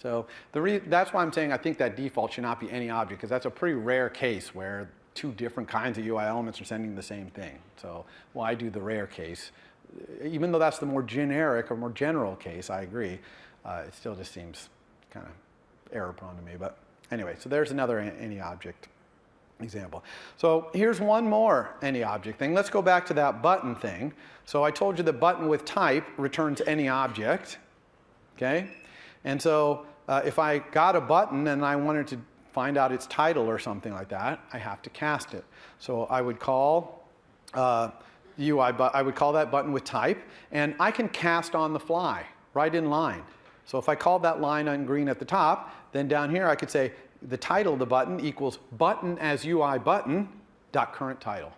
So that's why I'm saying I think that default should not be any object, because that's a pretty rare case where two different kinds of UI elements are sending the same thing. So why do the rare case? Even though that's the more generic or more general case, I agree, it still just seems kind of error prone to me. But anyway, so there's another any object example. So here's one more any object thing. Let's go back to that button thing. So I told you the button with type returns any object, okay? And so if I got a button and I wanted to find out its title or something like that, I have to cast it. So I would call I would call that button with type, and I can cast on the fly, right in line. So if I called that line on green at the top, then down here I could say the title of the button equals button as UI button dot current title.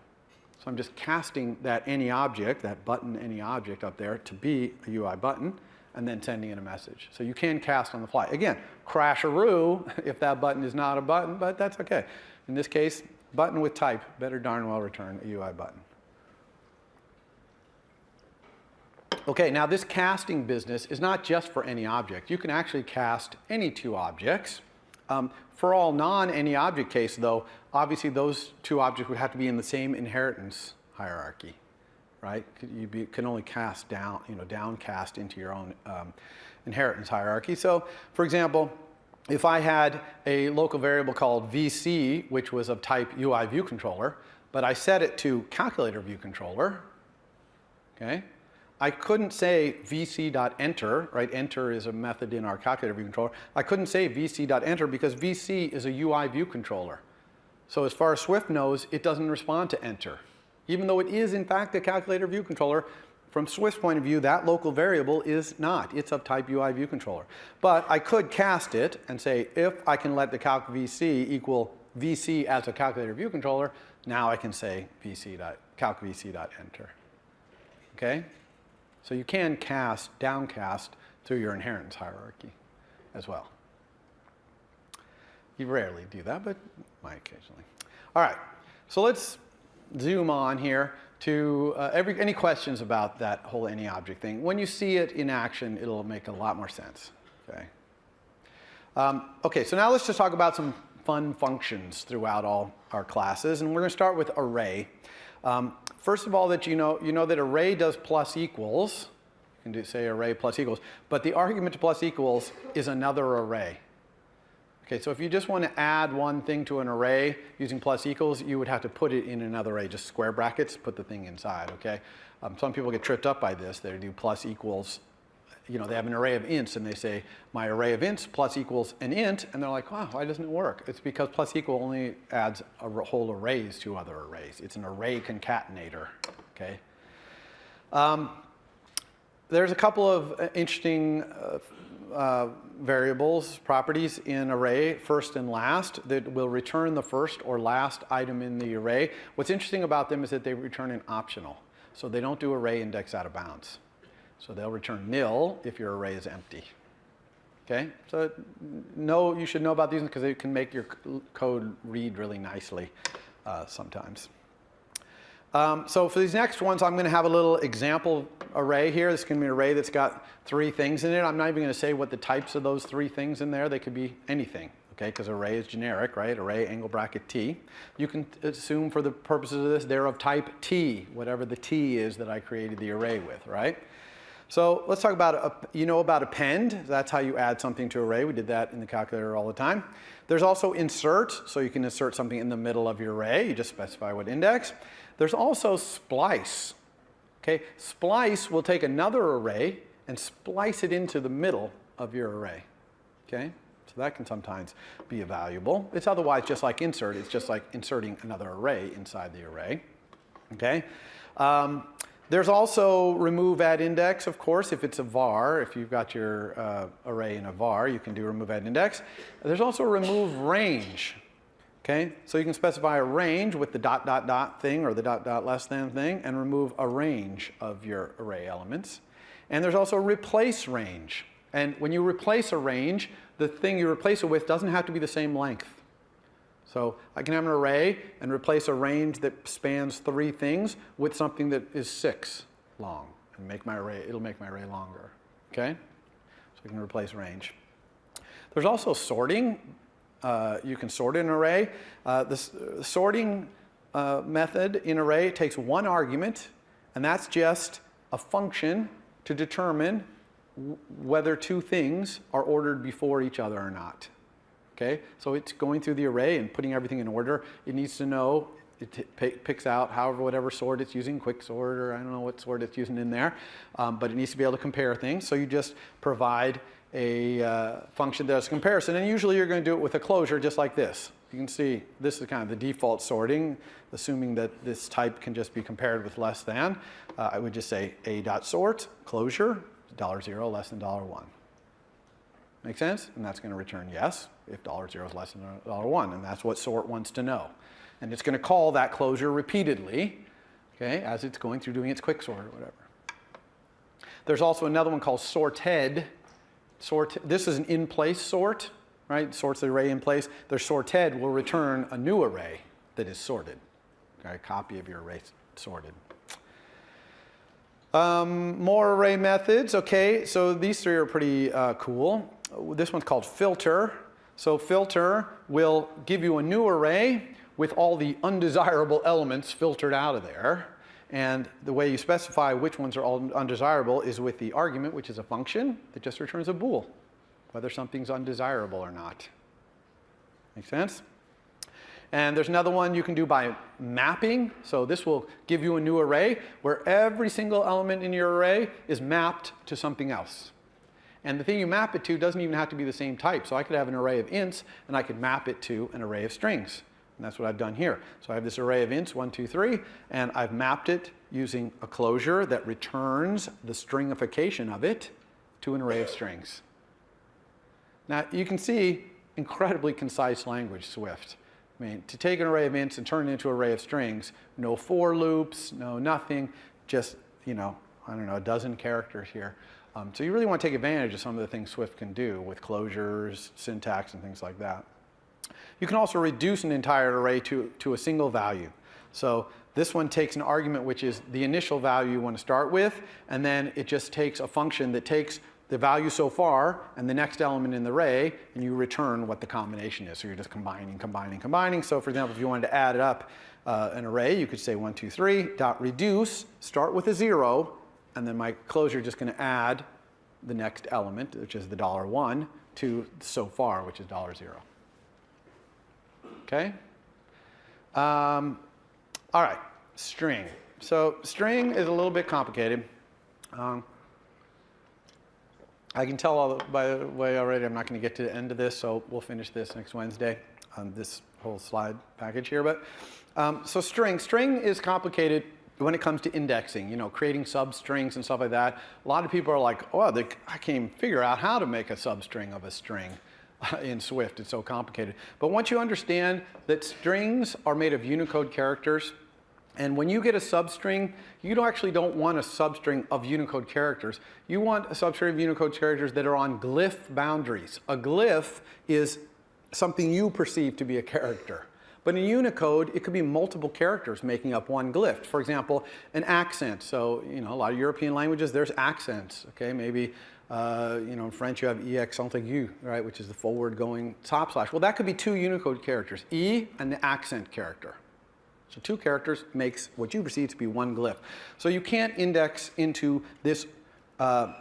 So I'm just casting that any object, that button any object up there to be a UI button, and then sending in a message. So you can cast on the fly. Again, crash-a-roo if that button is not a button, but that's okay. In this case, button with type better darn well return a UI button. Okay, now this casting business is not just for any object. You can actually cast any two objects. For all non-any object case, though, obviously those two objects would have to be in the same inheritance hierarchy, right? You can only cast down, downcast into your own inheritance hierarchy. So, for example, if I had a local variable called VC, which was of type UI view controller, but I set it to calculator view controller, okay? I couldn't say vc.enter, right? Enter is a method in our calculator view controller. I couldn't say vc.enter because VC is a UI view controller. So as far as Swift knows, it doesn't respond to enter. Even though it is, in fact, a calculator view controller, from Swift's point of view, that local variable is not. It's of type UI view controller. But I could cast it and say, if I can let the calc VC equal VC as a calculator view controller, now I can say calc VC.enter. Okay? So you can cast, downcast through your inheritance hierarchy as well. You rarely do that, but might occasionally. All right, so let's zoom on here to any questions about that whole any object thing. When you see it in action, it'll make a lot more sense. Okay. Okay, so now let's just talk about some fun functions throughout all our classes, and we're going to start with array. First of all, that you know that array does plus equals. You can say array plus equals, but the argument to plus equals is another array. Okay, so if you just want to add one thing to an array using plus equals, you would have to put it in another array, just square brackets, put the thing inside, okay? Some people get tripped up by this. They do plus equals, they have an array of ints, and they say, my array of ints plus equals an int, and they're like, wow, why doesn't it work? It's because plus equal only adds a whole arrays to other arrays. It's an array concatenator, okay? There's a couple of interesting variables, properties in array, first and last, that will return the first or last item in the array. What's interesting about them is that they return an optional. So they don't do array index out of bounds. So they'll return nil if your array is empty. Okay? So you should know about these because they can make your code read really nicely sometimes. So for these next ones, I'm going to have a little example array here. This is going to be an array that's got 3 things in it. I'm not even going to say what the types of those 3 things in there. They could be anything, okay? Because array is generic, right? Array angle bracket T. You can assume for the purposes of this, they're of type T, whatever the T is that I created the array with, right? So let's talk about, about append. That's how you add something to an array. We did that in the calculator all the time. There's also insert. So you can insert something in the middle of your array. You just specify what index. There's also splice. Okay, splice will take another array and splice it into the middle of your array. Okay, so that can sometimes be valuable. It's otherwise just like insert. It's just like inserting another array inside the array. Okay. There's also remove at index, of course, if it's a var. If you've got your array in a var, you can do remove at index. There's also remove range. Okay, so you can specify a range with the ... thing or the ... less than thing and remove a range of your array elements. And there's also replace range. And when you replace a range, the thing you replace it with doesn't have to be the same length. So I can have an array and replace a range that spans 3 things with something that is 6 long and it'll make my array longer. Okay, so we can replace range. There's also sorting. You can sort an array. This sorting method in array takes one argument, and that's just a function to determine whether two things are ordered before each other or not. Okay, so it's going through the array and putting everything in order. It needs to know, it picks out whatever sort it's using, quick sort, or I don't know what sort it's using in there, but it needs to be able to compare things. So you just provide a function that does comparison, and usually you're going to do it with a closure just like this. You can see this is kind of the default sorting, assuming that this type can just be compared with less than. I would just say a.sort, closure, $0 less than $1. Make sense? And that's going to return yes if $0 is less than $1, and that's what sort wants to know. And it's going to call that closure repeatedly, okay, as it's going through doing its quicksort or whatever. There's also another one called sorted. This is an in-place sort, right? Sorts the array in place. Their sorted will return a new array that is sorted, okay? A copy of your array sorted. More array methods, okay, so these three are pretty cool. This one's called filter. So filter will give you a new array with all the undesirable elements filtered out of there. And the way you specify which ones are all undesirable is with the argument, which is a function that just returns a bool, whether something's undesirable or not. Make sense? And there's another one you can do by mapping. So this will give you a new array where every single element in your array is mapped to something else. And the thing you map it to doesn't even have to be the same type. So I could have an array of ints, and I could map it to an array of strings. And that's what I've done here. So I have this array of ints, 1, 2, 3, and I've mapped it using a closure that returns the stringification of it to an array of strings. Now you can see incredibly concise language, Swift. I mean, to take an array of ints and turn it into an array of strings, no for loops, no nothing, just, you know, I don't know, a dozen characters here. So you really want to take advantage of some of the things Swift can do with closures, syntax, and things like that. You can also reduce an entire array to a single value. So this one takes an argument which is the initial value you want to start with, and then it just takes a function that takes the value so far and the next element in the array, and you return what the combination is. So you're just combining, combining, combining. So for example, if you wanted to add up an array, you could say 1, 2, 3, dot reduce, start with a 0, and then my closure is just going to add the next element, which is the $1, to so far, which is $0. Okay? All right, string. So string is a little bit complicated. I can tell by the way already I'm not going to get to the end of this, so we'll finish this next Wednesday on this whole slide package here. But so string is complicated when it comes to indexing, you know, creating substrings and stuff like that. A lot of people are like, oh, I can't even figure out how to make a substring of a string in Swift. It's so complicated. But once you understand that strings are made of Unicode characters, and when you get a substring, you actually don't want a substring of Unicode characters. You want a substring of Unicode characters that are on glyph boundaries. A glyph is something you perceive to be a character. But in Unicode, it could be multiple characters making up one glyph. For example, an accent. So, you know, a lot of European languages, there's accents. Okay, maybe, you know, in French you have accent aigu, right, which is the forward-going top slash. Well, that could be two Unicode characters, E and the accent character. So two characters makes what you perceive to be one glyph. So you can't index into this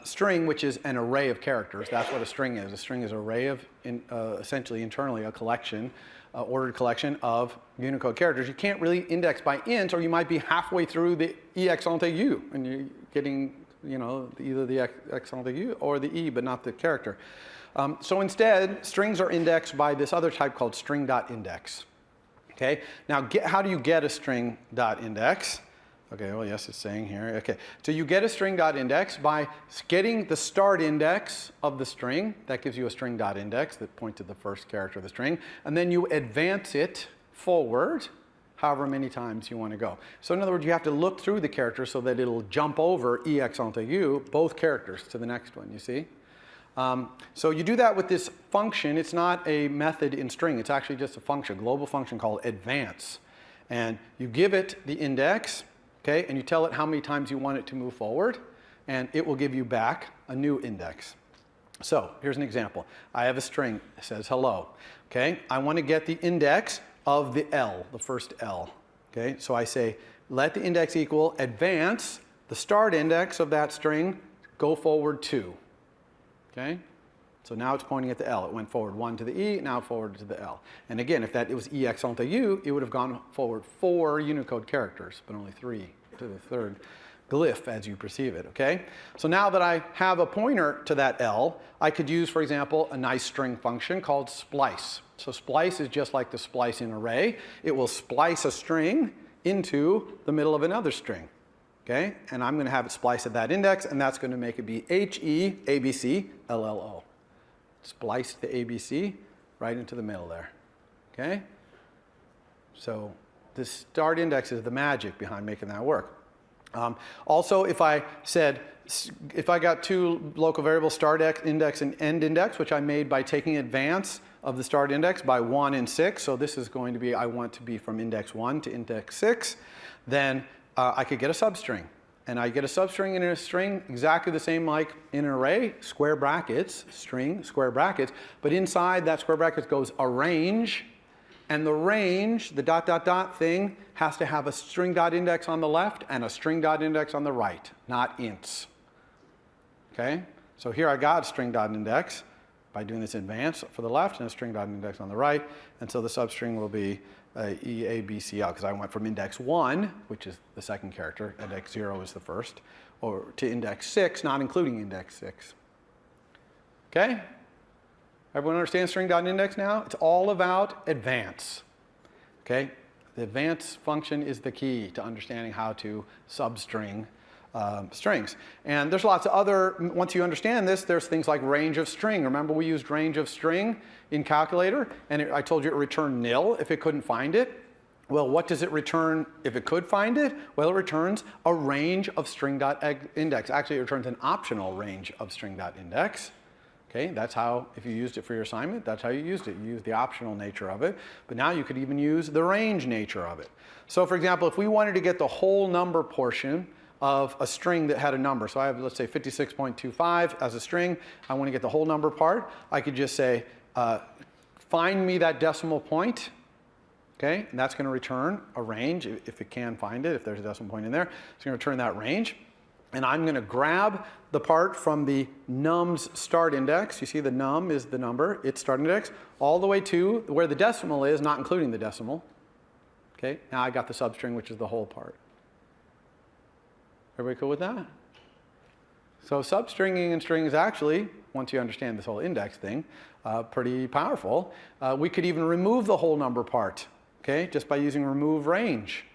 string, which is an array of characters. That's what a string is. A string is an array of, essentially internally, a collection, ordered collection of Unicode characters. You can't really index by int, or you might be halfway through the accent aigu, and you're getting, you know, either the accent aigu or the E, but not the character. So instead, strings are indexed by this other type called string.index. Okay, now how do you get a string.index? Okay, well, yes, it's saying here. Okay, so you get a string.index by getting the start index of the string. That gives you a string.index that points to the first character of the string. And then you advance it forward however many times you want to go. So in other words, you have to look through the character so that it'll jump over E accent aigu, both characters, to the next one, you see? So you do that with this function. It's not a method in string. It's actually just a function, global function called advance. And you give it the index, okay, and you tell it how many times you want it to move forward, and it will give you back a new index. So here's an example. I have a string that says hello. Okay, I want to get the index of the L, the first L. Okay, so I say let the index equal advance the start index of that string, go forward 2. Okay, so now it's pointing at the L. It went forward 1 to the E, now forward to the L. And again, if it was EX onto U, it would have gone forward 4 Unicode characters, but only 3 to the third glyph as you perceive it, okay? So now that I have a pointer to that L, I could use, for example, a nice string function called splice. So splice is just like the splice in array. It will splice a string into the middle of another string, okay? And I'm going to have it splice at that index, and that's going to make it be HE ABC LLO. Splice the ABC right into the middle there, okay? So the start index is the magic behind making that work. Also, if I got 2 local variables, start index and end index, which I made by taking advance of the start index by 1 and 6, so this is going to be, I want to be from index 1 to index 6, then I could get a substring. And I get a substring in a string exactly the same like in an array, square brackets, string, square brackets, but inside that square brackets goes a range. And the range, the ... thing, has to have a string.index on the left and a string.index on the right, not ints. Okay? So here I got a string.index by doing this advance for the left and a string.index on the right. And so the substring will be EABCL because I went from index 1, which is the second character, index 0 is the first, or to index 6, not including index 6. Okay? Everyone understand string.index now? It's all about advance. Okay? The advance function is the key to understanding how to substring strings. And there's lots of other, once you understand this, there's things like range of string. Remember we used range of string in calculator? And I told you it returned nil if it couldn't find it. Well, what does it return if it could find it? Well, it returns a range of string.index. Actually, it returns an optional range of string.index. Okay, that's how, if you used it for your assignment, that's how you used it. You used the optional nature of it, but now you could even use the range nature of it. So for example, if we wanted to get the whole number portion of a string that had a number, so I have, let's say, 56.25 as a string, I want to get the whole number part, I could just say, find me that decimal point, okay, and that's going to return a range, if it can find it, if there's a decimal point in there, it's going to return that range. And I'm going to grab the part from the num's start index. You see the num is the number, its start index, all the way to where the decimal is, not including the decimal. Okay, now I got the substring, which is the whole part. Everybody cool with that? So substringing and string is actually, once you understand this whole index thing, pretty powerful. We could even remove the whole number part, okay, just by using remove range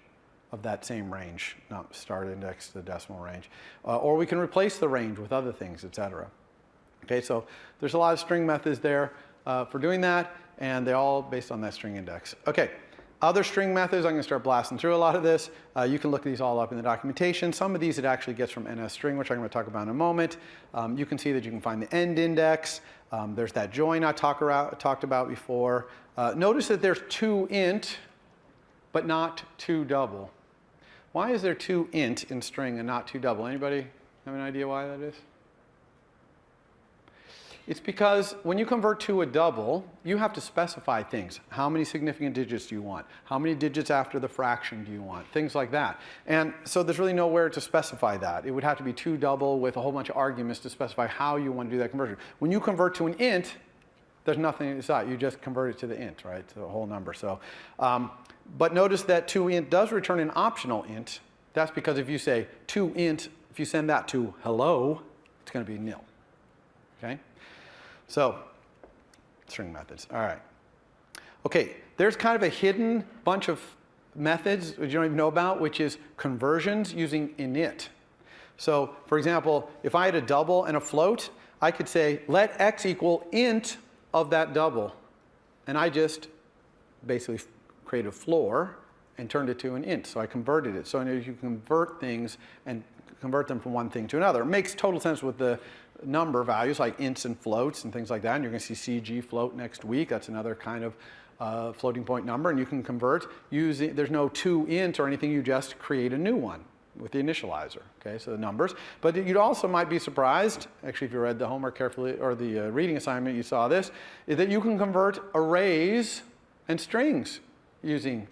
of that same range, not start index to the decimal range. Or we can replace the range with other things, etc. Okay, so there's a lot of string methods there for doing that, and they're all based on that string index. Okay, other string methods, I'm going to start blasting through a lot of this. You can look these all up in the documentation. Some of these it actually gets from NSString, which I'm going to talk about in a moment. You can see that you can find the end index. There's that join I talked about before. Notice that there's 2 int, but not 2 double. Why is there 2 int in string and not 2 double? Anybody have an idea why that is? It's because when you convert to a double, you have to specify things. How many significant digits do you want? How many digits after the fraction do you want? Things like that. And so there's really nowhere to specify that. It would have to be 2 double with a whole bunch of arguments to specify how you want to do that conversion. When you convert to an int, there's nothing inside. You just convert it to the int, right? To the whole number. So, but notice that toInt does return an optional int. That's because if you say toInt, if you send that to hello, it's going to be nil. Okay? So, string methods. All right. Okay, there's kind of a hidden bunch of methods that you don't even know about, which is conversions using init. So, for example, if I had a double and a float, I could say let x equal int of that double. And I just basically created a floor and turned it to an int. So I converted it. So you can convert things and convert them from one thing to another. It makes total sense with the number values like ints and floats and things like that. And you're going to see CG float next week. That's another kind of floating point number. And you can convert using, there's no toInt or anything. You just create a new one. with the initializer, okay, so the numbers. But you also might be surprised, actually if you read the homework carefully, or the reading assignment, you saw this, is that you can convert arrays and strings using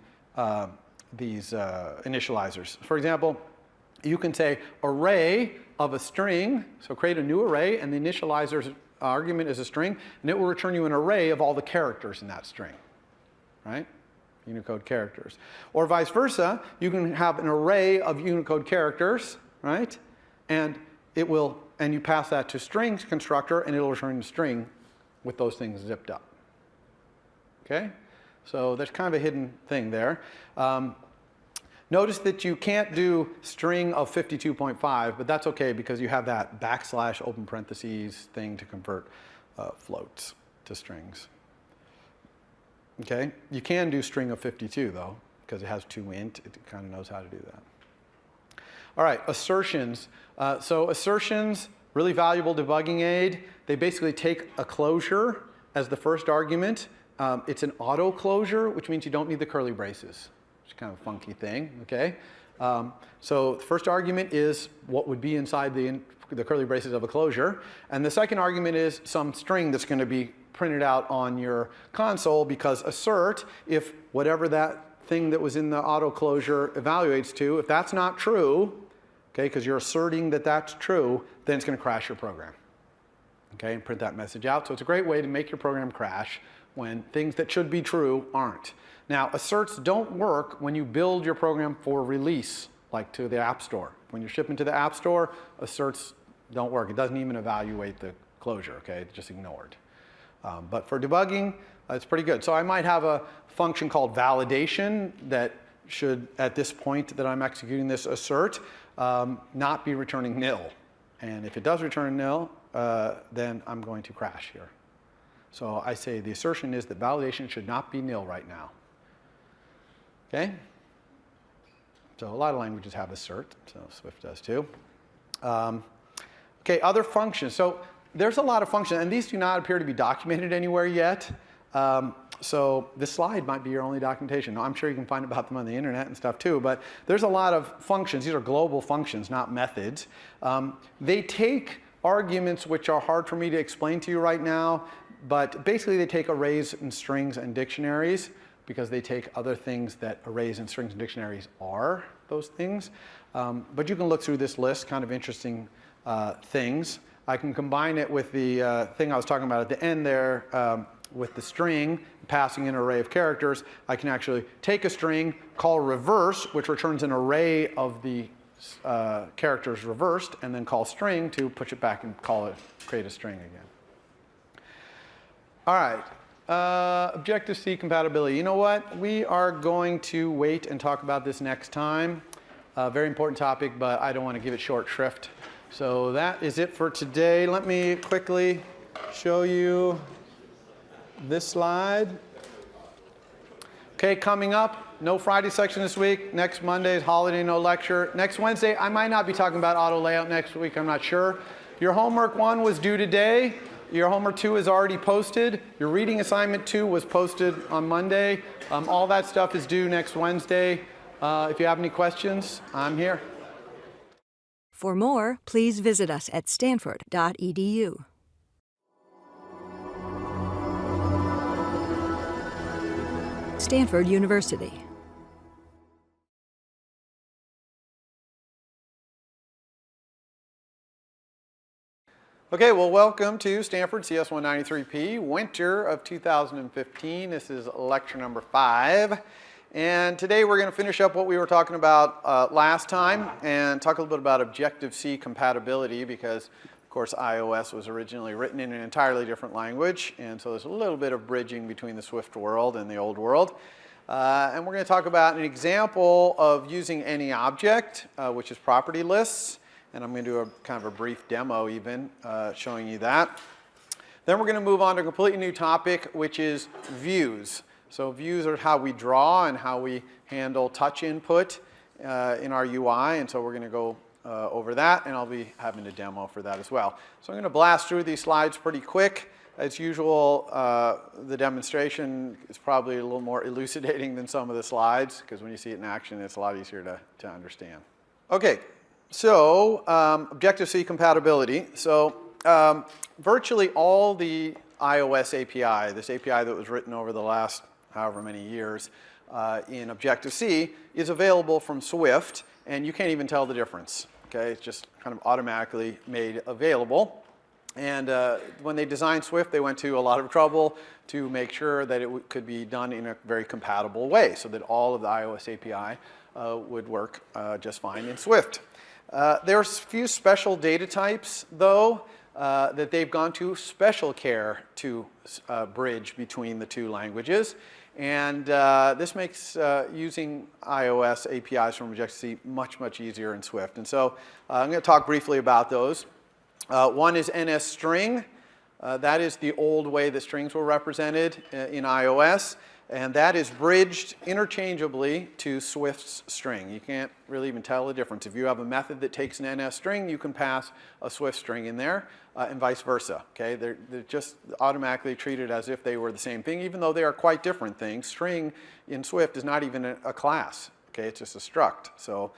these initializers. For example, you can say array of a string, so create a new array, and the initializer's argument is a string, and it will return you an array of all the characters in that string, right? Unicode characters. Or vice versa, you can have an array of Unicode characters, right? And it will, and you pass that to strings constructor, and it'll return a string with those things zipped up. Okay? So there's kind of a hidden thing there. Notice that you can't do string of 52.5, but that's okay because you have that backslash open parentheses thing to convert floats to strings. Okay? You can do string of 52 though, because it has 2 int. It kind of knows how to do that. All right, assertions. So assertions, really valuable debugging aid. They basically take a closure as the first argument. It's an auto closure, which means you don't need the curly braces. It's kind of a funky thing, okay? So the first argument is what would be inside the curly braces of a closure. And the second argument is some string that's going to be printed out on your console, because assert, if whatever that thing that was in the auto closure evaluates to, if that's not true, okay, because you're asserting that that's true, then it's going to crash your program. Okay, and print that message out. So it's a great way to make your program crash when things that should be true aren't. Now, asserts don't work when you build your program for release, like to the App Store. When you're shipping to the App Store, asserts don't work. It doesn't even evaluate the closure, okay? It's just ignored. But for debugging, it's pretty good. So I might have a function called validation that should, at this point that I'm executing this assert, not be returning nil. And if it does return nil, then I'm going to crash here. So I say the assertion is that validation should not be nil right now. Okay? So a lot of languages have assert, so Swift does too. Okay, other functions. So there's a lot of functions, and these do not appear to be documented anywhere yet. So this slide might be your only documentation. Now, I'm sure you can find about them on the internet and stuff too, but there's a lot of functions. These are global functions, not methods. They take arguments which are hard for me to explain to you right now, but basically they take arrays and strings and dictionaries, because they take other things that arrays and strings and dictionaries are, those things. But you can look through this list, kind of interesting things. I can combine it with the thing I was talking about at the end there, with the string, passing in an array of characters. I can actually take a string, call reverse, which returns an array of the characters reversed, and then call string to push it back and call it, create a string again. All right, Objective-C compatibility. You know what? We are going to wait and talk about this next time. Very important topic, but I don't want to give it short shrift. So that is it for today. Let me quickly show you this slide. Okay, coming up, no Friday section this week. Next Monday is holiday, no lecture. Next Wednesday, I might not be talking about auto layout next week, I'm not sure. Your homework 1 was due today. Your homework 2 is already posted. Your reading assignment 2 was posted on Monday. All that stuff is due next Wednesday. If you have any questions, I'm here. For more, please visit us at stanford.edu. Stanford University. Okay, well, welcome to Stanford CS193P, winter of 2015. This is lecture number 5. And today we're going to finish up what we were talking about last time and talk a little bit about Objective-C compatibility, because, of course, iOS was originally written in an entirely different language. And so there's a little bit of bridging between the Swift world and the old world. And we're going to talk about an example of using any object, which is property lists. And I'm going to do a kind of a brief demo even, showing you that. Then we're going to move on to a completely new topic, which is views. So views are how we draw and how we handle touch input in our UI. And so we're going to go over that, and I'll be having a demo for that as well. So I'm going to blast through these slides pretty quick. As usual, the demonstration is probably a little more elucidating than some of the slides, because when you see it in action, it's a lot easier to understand. Okay, so Objective-C compatibility. So virtually all the iOS API, this API that was written over the last however many years in Objective-C, is available from Swift, and you can't even tell the difference. Okay, it's just kind of automatically made available. And when they designed Swift, they went to a lot of trouble to make sure that it could be done in a very compatible way so that all of the iOS API would work just fine in Swift. There's a few special data types, though, that they've gone to special care to bridge between the two languages. And this makes using iOS APIs from Objective-C much, much easier in Swift. And so I'm going to talk briefly about those. One is NSString. That is the old way that strings were represented in iOS. And that is bridged interchangeably to Swift's string. You can't really even tell the difference. If you have a method that takes an NS string, you can pass a Swift string in there, and vice versa. Okay? They're just automatically treated as if they were the same thing, even though they are quite different things. String in Swift is not even a class. Okay? It's just a struct. So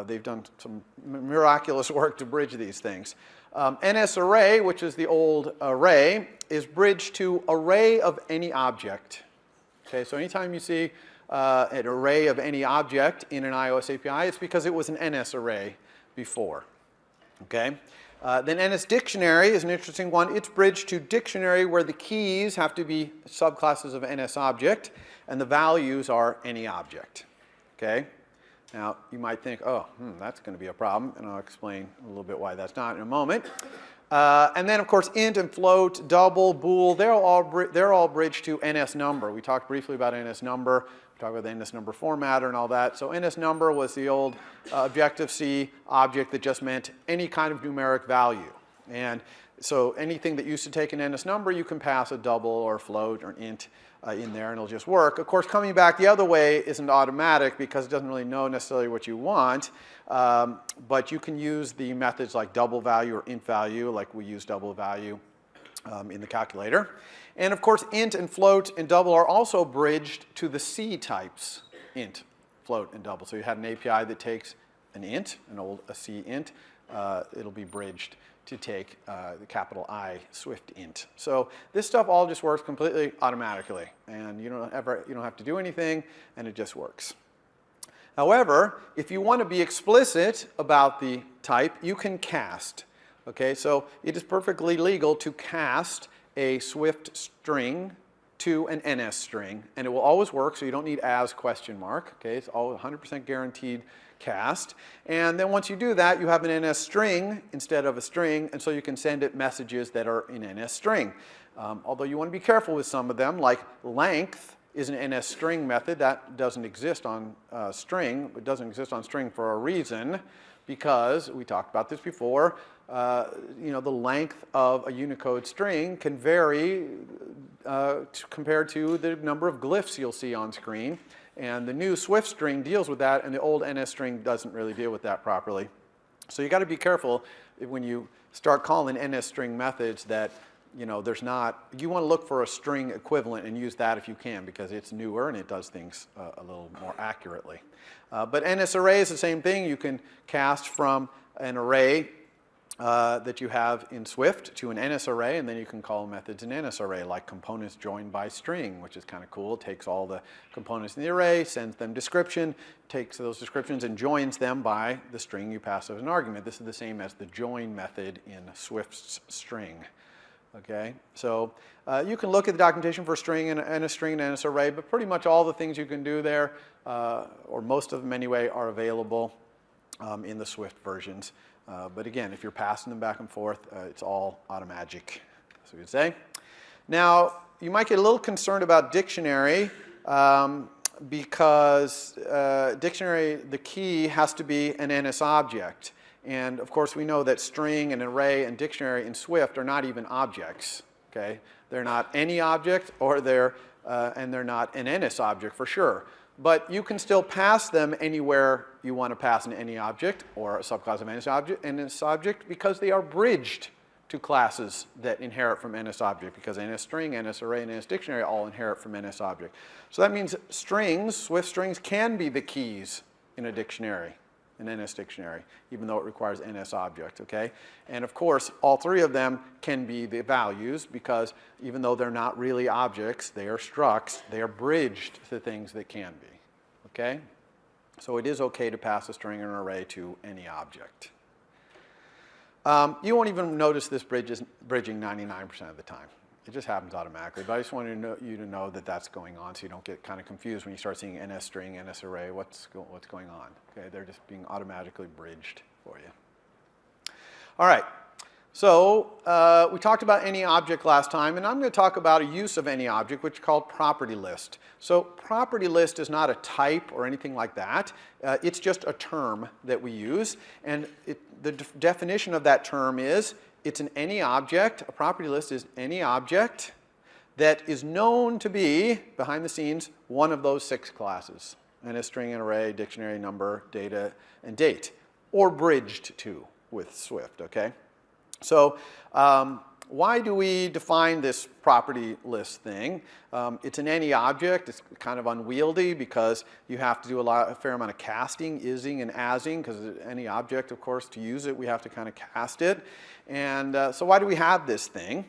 they've done some miraculous work to bridge these things. NSArray, which is the old array, is bridged to array of any object. Okay, so anytime you see an array of any object in an iOS API, it's because it was an NS array before. Okay? Then NS dictionary is an interesting one. It's bridged to dictionary where the keys have to be subclasses of NS object and the values are any object. Okay? Now, you might think, oh, that's going to be a problem, and I'll explain a little bit why that's not in a moment. And then, of course, int and float, double, bool, they're all bridged to NS number. We talked briefly about NS number. We talked about the NS number formatter and all that. So NS number was the old Objective-C object that just meant any kind of numeric value. And so anything that used to take an NS number, you can pass a double or float or int in there, and it'll just work. Of course, coming back the other way isn't automatic because it doesn't really know necessarily what you want. But you can use the methods like double value or int value, like we use double value in the calculator. And of course, int and float and double are also bridged to the C types, int, float, and double. So you had an API that takes an int, a C int. It'll be bridged to take the capital I Swift int. So this stuff all just works completely automatically, and you don't have to do anything, and it just works. However, if you want to be explicit about the type, you can cast. Okay, so it is perfectly legal to cast a Swift string to an NS string, and it will always work, so you don't need as question mark. Okay, it's all 100% guaranteed cast. And then once you do that, you have an NS string instead of a string, and so you can send it messages that are in NS string. Although you want to be careful with some of them, like length is an NS string method. That doesn't exist on string. It doesn't exist on string for a reason, because we talked about this before. The length of a Unicode string can vary compared to the number of glyphs you'll see on screen. And the new Swift string deals with that, and the old NS string doesn't really deal with that properly. So you got to be careful when you start calling NS string methods that there's not. You want to look for a string equivalent and use that if you can, because it's newer and it does things a little more accurately. But NS array is the same thing. You can cast from an array that you have in Swift to an NS array, and then you can call methods in NS array, like components joined by string, which is kind of cool. It takes all the components in the array, sends them description, takes those descriptions and joins them by the string you pass as an argument. This is the same as the join method in Swift's string. Okay, so you can look at the documentation for string and a string and NS array, but pretty much all the things you can do there, or most of them anyway, are available in the Swift versions. But again, if you're passing them back and forth, it's all automagic, as we would say. Now, you might get a little concerned about dictionary because dictionary, the key has to be an NS object. And of course, we know that string and array and dictionary in Swift are not even objects. Okay, they're not any object, or they're not an NS object for sure. But you can still pass them anywhere you want to pass an any object or a subclass of NS object because they are bridged to classes that inherit from NS object, because NS string, NS array, and NS dictionary all inherit from NS object. So that means strings, Swift strings, can be the keys in a dictionary. an NS dictionary, even though it requires NS object, okay? And of course, all three of them can be the values because even though they're not really objects, they are structs, they are bridged to things that can be, okay? So it is okay to pass a string or an array to any object. You won't even notice this bridging 99% of the time. It just happens automatically, but I just wanted you to know that that's going on so you don't get kind of confused when you start seeing NS string, NS array, what's going on. Okay, they're just being automatically bridged for you. All right, so we talked about any object last time, and I'm going to talk about a use of any object, which is called property list. So property list is not a type or anything like that. It's just a term that we use, and the definition of that term is it's an any object. A property list is any object that is known to be, behind the scenes, one of those 6 classes. NS string, an array, dictionary, number, data, and date. Or bridged to with Swift, okay? So why do we define this property list thing? It's an any object. It's kind of unwieldy because you have to do a fair amount of casting, ising, and asing, because any object, of course, to use it, we have to kind of cast it. And so why do we have this thing?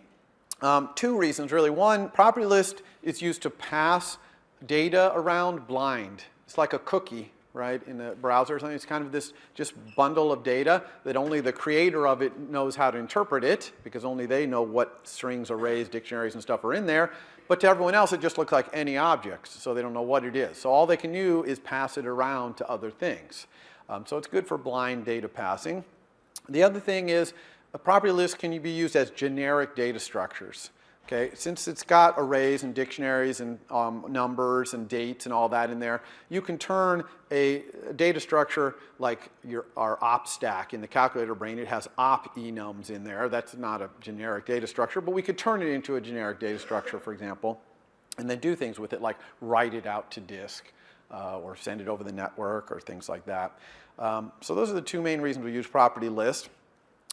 2 reasons, really. One, property list is used to pass data around blind. It's like a cookie, right, in a browser or something. It's kind of this just bundle of data that only the creator of it knows how to interpret it, because only they know what strings, arrays, dictionaries, and stuff are in there. But to everyone else, it just looks like any object, so they don't know what it is. So all they can do is pass it around to other things. So it's good for blind data passing. The other thing is, a property list can be used as generic data structures. Okay, since it's got arrays and dictionaries and numbers and dates and all that in there, you can turn a data structure like our op stack in the calculator brain. It has op enums in there. That's not a generic data structure, but we could turn it into a generic data structure, for example, and then do things with it like write it out to disk or send it over the network or things like that. So those are the 2 main reasons we use property list.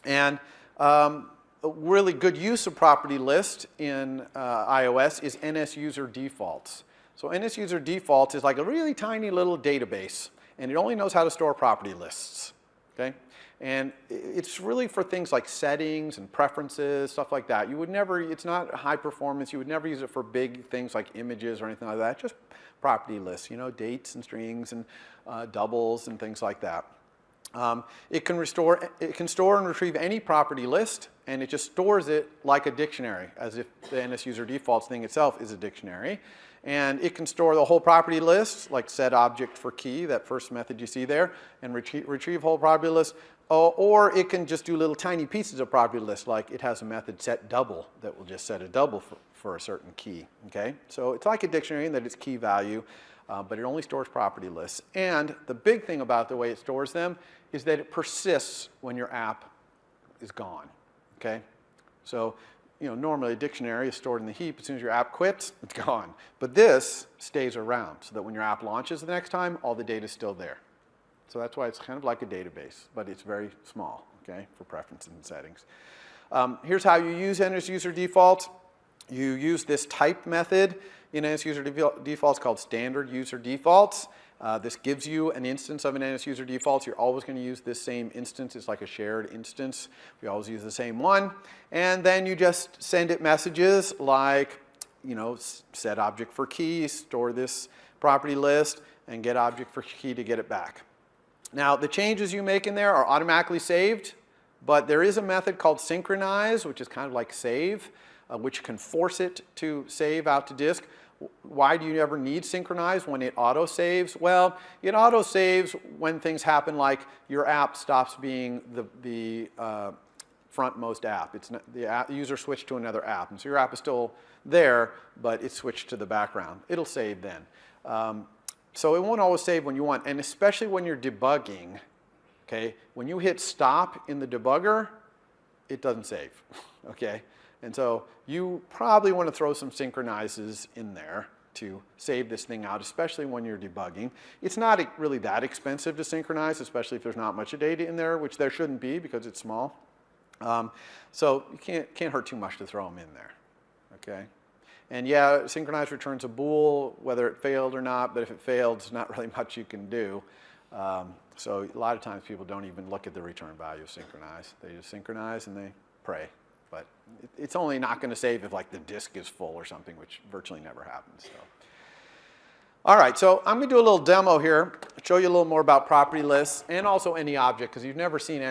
And a really good use of property list in iOS is NS user defaults. So NS user defaults is like a really tiny little database, and it only knows how to store property lists. Okay? And it's really for things like settings and preferences, stuff like that. You would never, it's not high performance. You would never use it for big things like images or anything like that. Just property lists, you know, dates and strings and doubles and things like that. It can store and retrieve any property list, and it just stores it like a dictionary, as if the NS user defaults thing itself is a dictionary. And it can store the whole property list, like set object for key, that first method you see there, and retrieve whole property list. Or it can just do little tiny pieces of property list, like it has a method set double that will just set a double for a certain key. Okay, so it's like a dictionary in that it's key value. But it only stores property lists. And the big thing about the way it stores them is that it persists when your app is gone, okay? So, you know, normally a dictionary is stored in the heap. As soon as your app quits, it's gone. But this stays around so that when your app launches the next time, all the data is still there. So that's why it's kind of like a database, but it's very small, okay, for preferences and settings. Here's how you use NS user default. You use this type method in NS user defaults called standard user defaults. This gives you an instance of an NS user defaults. You're always going to use this same instance. It's like a shared instance. We always use the same one. And then you just send it messages like, you know, set object for key, store this property list, and get object for key to get it back. Now, the changes you make in there are automatically saved, but there is a method called synchronize, which is kind of like save, which can force it to save out to disk. Why do you ever need synchronize when it auto-saves? Well, it auto-saves when things happen like your app stops being the frontmost app. It's not, the user switched to another app. And so your app is still there, but it's switched to the background. It'll save then. So it won't always save when you want, and especially when you're debugging. Okay? When you hit stop in the debugger, it doesn't save. Okay? And so you probably want to throw some synchronizes in there to save this thing out, especially when you're debugging. It's not really that expensive to synchronize, especially if there's not much data in there, which there shouldn't be because it's small. So you can't hurt too much to throw them in there. Okay? And yeah, synchronize returns a bool, whether it failed or not, but if it failed, there's not really much you can do. So a lot of times people don't even look at the return value of synchronize. They just synchronize and they pray. But it's only not going to save if like the disk is full or something, which virtually never happens. So. All right, so I'm going to do a little demo here, show you a little more about property lists and also any object, because you've never seen any.